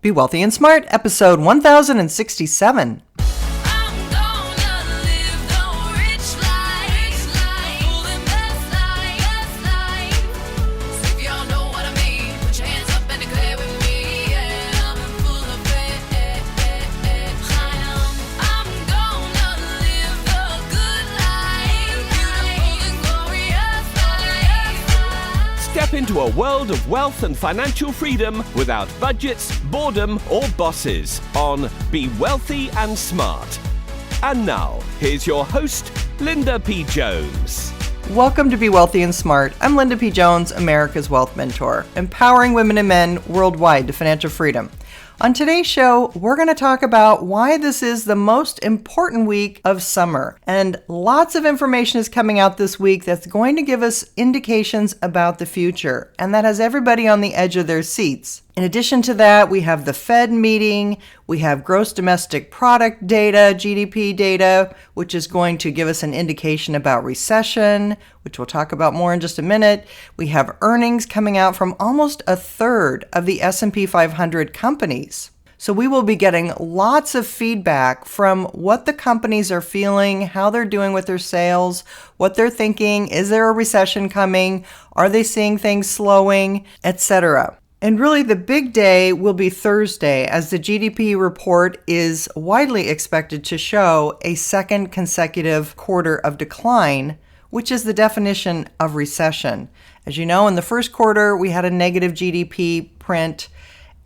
Be Wealthy and Smart, episode 1067. Step into a world of wealth and financial freedom without budgets, boredom, or bosses on Be Wealthy and Smart. And now, here's your host, Linda P. Jones. Welcome to Be Wealthy and Smart. I'm Linda P. Jones, America's Wealth Mentor, empowering women and men worldwide to financial freedom. On today's show, we're going to talk about why this is the most important week of summer. And lots of information is coming out this week that's going to give us indications about the future. And that has everybody on the edge of their seats. In addition to that, we have the Fed meeting, we have gross domestic product data, GDP data, which is going to give us an indication about recession, which we'll talk about more in just a minute. We have earnings coming out from almost a third of the S&P 500 companies. So we will be getting lots of feedback from what the companies are feeling, how they're doing with their sales, what they're thinking, is there a recession coming, are they seeing things slowing, etc. And really the big day will be Thursday, as the GDP report is widely expected to show a second consecutive quarter of decline, which is the definition of recession. As you know, in the first quarter, we had a negative GDP print.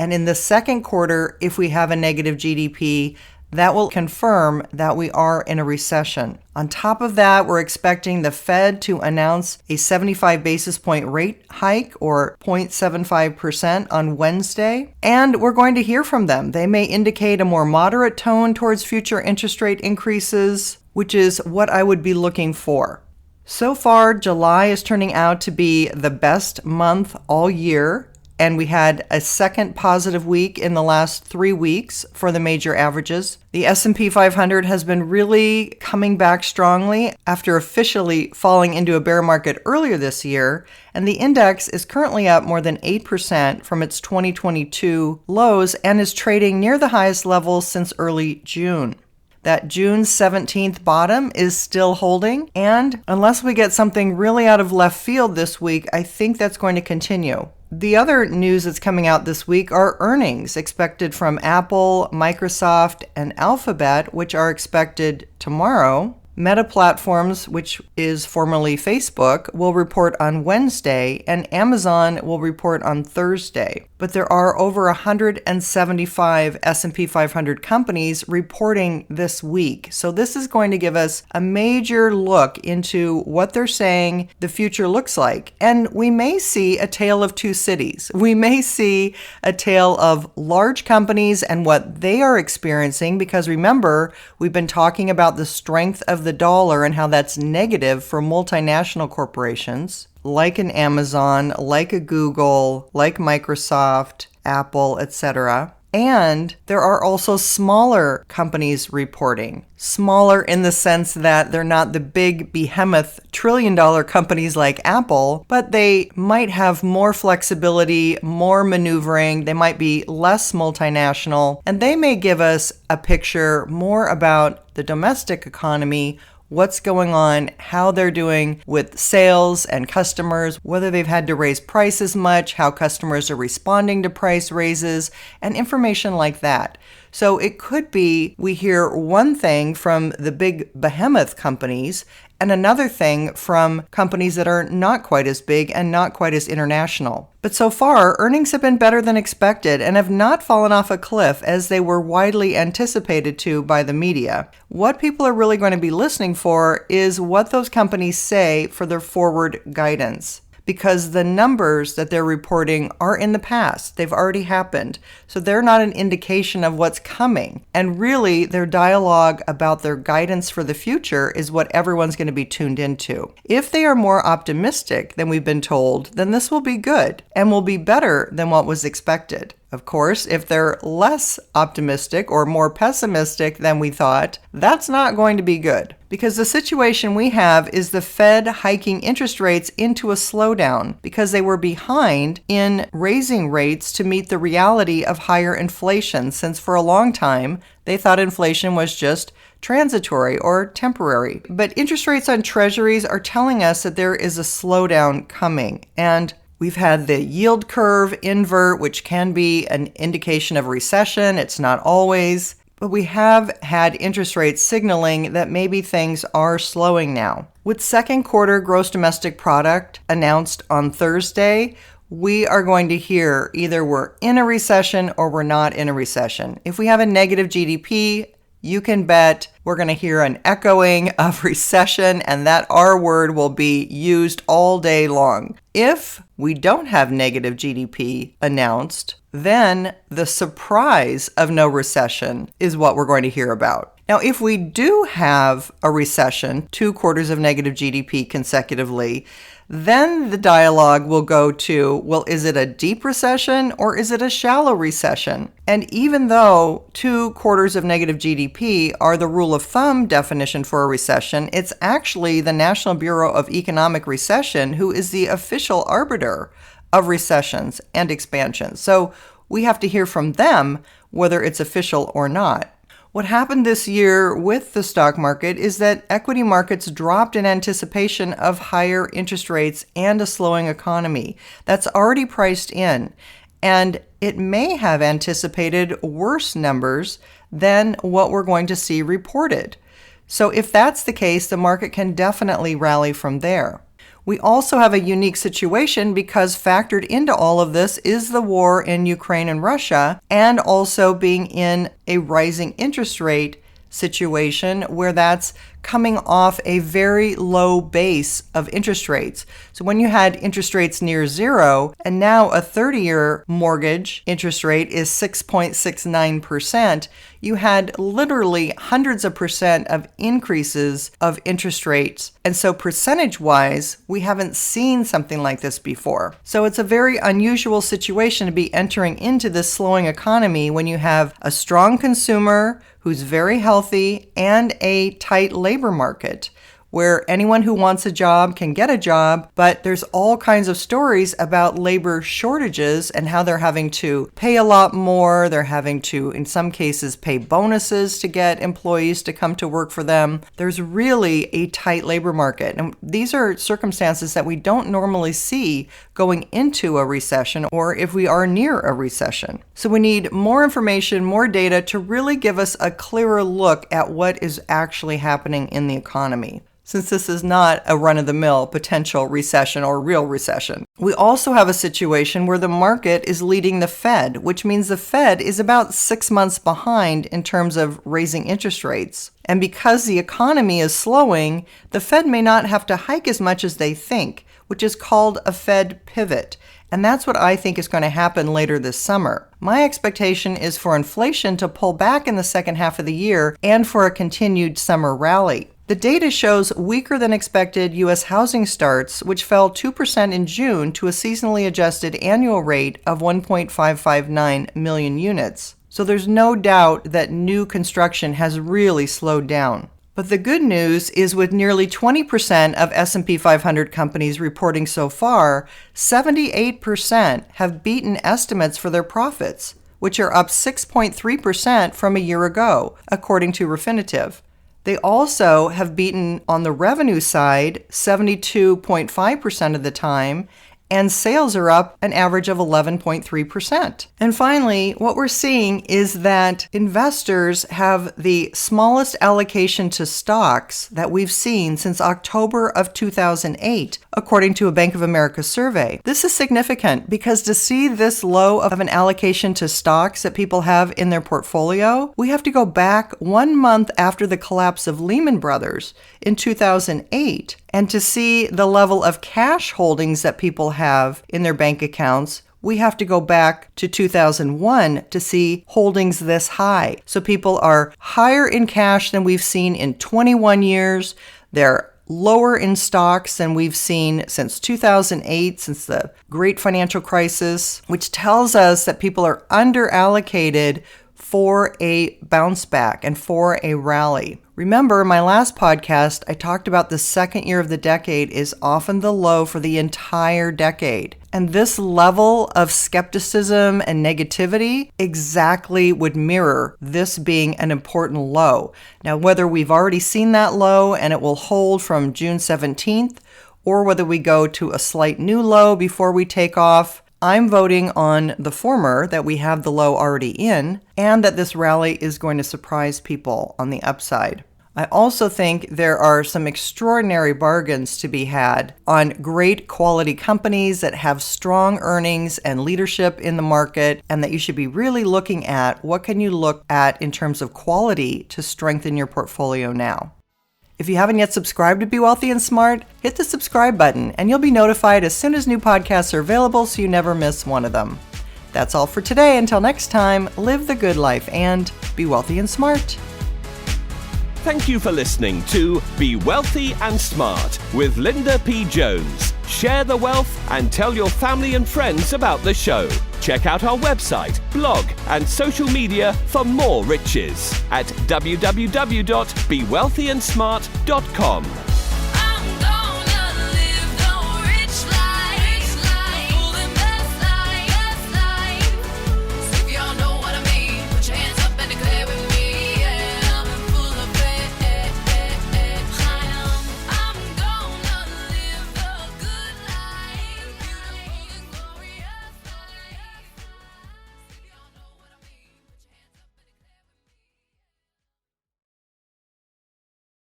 And in the second quarter, if we have a negative GDP, that will confirm that we are in a recession. On top of that, we're expecting the Fed to announce a 75 basis point rate hike, or 0.75% on Wednesday. And we're going to hear from them. They may indicate a more moderate tone towards future interest rate increases, which is what I would be looking for. So far, July is turning out to be the best month all year. And we had a second positive week in the last 3 weeks for the major averages. The S&P 500 has been really coming back strongly after officially falling into a bear market earlier this year. And the index is currently up more than 8% from its 2022 lows and is trading near the highest levels since early June. That June 17th bottom is still holding. And unless we get something really out of left field this week, I think that's going to continue. The other news that's coming out this week are earnings expected from Apple, Microsoft, and Alphabet, which are expected tomorrow. Meta Platforms, which is formerly Facebook, will report on Wednesday, and Amazon will report on Thursday. But there are over 175 S&P 500 companies reporting this week. So this is going to give us a major look into what they're saying the future looks like. And we may see a tale of two cities. We may see a tale of large companies and what they are experiencing, because remember, we've been talking about the strength of the dollar and how that's negative for multinational corporations like an Amazon, like a Google, like Microsoft, Apple, etc. And there are also smaller companies reporting. Smaller in the sense that they're not the big behemoth trillion-dollar companies like Apple, but they might have more flexibility, more maneuvering, they might be less multinational, and they may give us a picture more about the domestic economy, what's going on, how they're doing with sales and customers, whether they've had to raise prices much, how customers are responding to price raises, and information like that. So it could be we hear one thing from the big behemoth companies and another thing from companies that are not quite as big and not quite as international. But so far, earnings have been better than expected and have not fallen off a cliff as they were widely anticipated to by the media. What people are really going to be listening for is what those companies say for their forward guidance, because the numbers that they're reporting are in the past. They've already happened. So they're not an indication of what's coming. And really, their dialogue about their guidance for the future is what everyone's going to be tuned into. If they are more optimistic than we've been told, then this will be good and will be better than what was expected. Of course, if they're less optimistic or more pessimistic than we thought, that's not going to be good. Because the situation we have is the Fed hiking interest rates into a slowdown because they were behind in raising rates to meet the reality of higher inflation, since for a long time they thought inflation was just transitory or temporary. But interest rates on treasuries are telling us that there is a slowdown coming. And we've had the yield curve invert, which can be an indication of recession. It's not always. But we have had interest rates signaling that maybe things are slowing now. With second quarter gross domestic product announced on Thursday, we are going to hear either we're in a recession or we're not in a recession. If we have a negative GDP, you can bet we're going to hear an echoing of recession, and that R word will be used all day long. If we don't have negative GDP announced, then the surprise of no recession is what we're going to hear about. Now, if we do have a recession, 2 quarters of negative GDP consecutively, then the dialogue will go to, well, is it a deep recession or is it a shallow recession? And even though 2 quarters of negative GDP are the rule of thumb definition for a recession, it's actually the National Bureau of Economic Recession who is the official arbiter of recessions and expansions. So we have to hear from them whether it's official or not. What happened this year with the stock market is that equity markets dropped in anticipation of higher interest rates and a slowing economy. That's already priced in, and it may have anticipated worse numbers than what we're going to see reported. So if that's the case, the market can definitely rally from there. We also have a unique situation because factored into all of this is the war in Ukraine and Russia, and also being in a rising interest rate situation where that's coming off a very low base of interest rates. So when you had interest rates near zero, and now a 30-year mortgage interest rate is 6.69%, you had literally hundreds of percent of increases of interest rates. And so percentage-wise, we haven't seen something like this before. So it's a very unusual situation to be entering into this slowing economy when you have a strong consumer who's very healthy and a tight labor market where anyone who wants a job can get a job, but there's all kinds of stories about labor shortages and how they're having to pay a lot more. They're having to, in some cases, pay bonuses to get employees to come to work for them. There's really a tight labor market. And these are circumstances that we don't normally see going into a recession or if we are near a recession. So we need more information, more data to really give us a clearer look at what is actually happening in the economy, since this is not a run-of-the-mill potential recession or real recession. We also have a situation where the market is leading the Fed, which means the Fed is about 6 months behind in terms of raising interest rates. And because the economy is slowing, the Fed may not have to hike as much as they think, which is called a Fed pivot. And that's what I think is going to happen later this summer. My expectation is for inflation to pull back in the second half of the year and for a continued summer rally. The data shows weaker than expected U.S. housing starts, which fell 2% in June to a seasonally adjusted annual rate of 1.559 million units. So there's no doubt that new construction has really slowed down. But the good news is with nearly 20% of S&P 500 companies reporting so far, 78% have beaten estimates for their profits, which are up 6.3% from a year ago, according to Refinitiv. They also have beaten on the revenue side 72.5% of the time, and sales are up an average of 11.3%. And finally, what we're seeing is that investors have the smallest allocation to stocks that we've seen since October of 2008, according to a Bank of America survey. This is significant because to see this low of an allocation to stocks that people have in their portfolio, we have to go back 1 month after the collapse of Lehman Brothers in 2008. And to see the level of cash holdings that people have in their bank accounts, we have to go back to 2001 to see holdings this high. So people are higher in cash than we've seen in 21 years. They're lower in stocks than we've seen since 2008, since the great financial crisis, which tells us that people are underallocated for a bounce back and for a rally. Remember, my last podcast, I talked about the second year of the decade is often the low for the entire decade. And this level of skepticism and negativity exactly would mirror this being an important low. Now, whether we've already seen that low and it will hold from June 17th, or whether we go to a slight new low before we take off, I'm voting on the former, that we have the low already in, and that this rally is going to surprise people on the upside. I also think there are some extraordinary bargains to be had on great quality companies that have strong earnings and leadership in the market, and that you should be really looking at what can you look at in terms of quality to strengthen your portfolio now. If you haven't yet subscribed to Be Wealthy and Smart, hit the subscribe button and you'll be notified as soon as new podcasts are available so you never miss one of them. That's all for today. Until next time, live the good life and be wealthy and smart. Thank you for listening to Be Wealthy and Smart with Linda P. Jones. Share the wealth and tell your family and friends about the show. Check out our website, blog, and social media for more riches at www.bewealthyandsmart.com.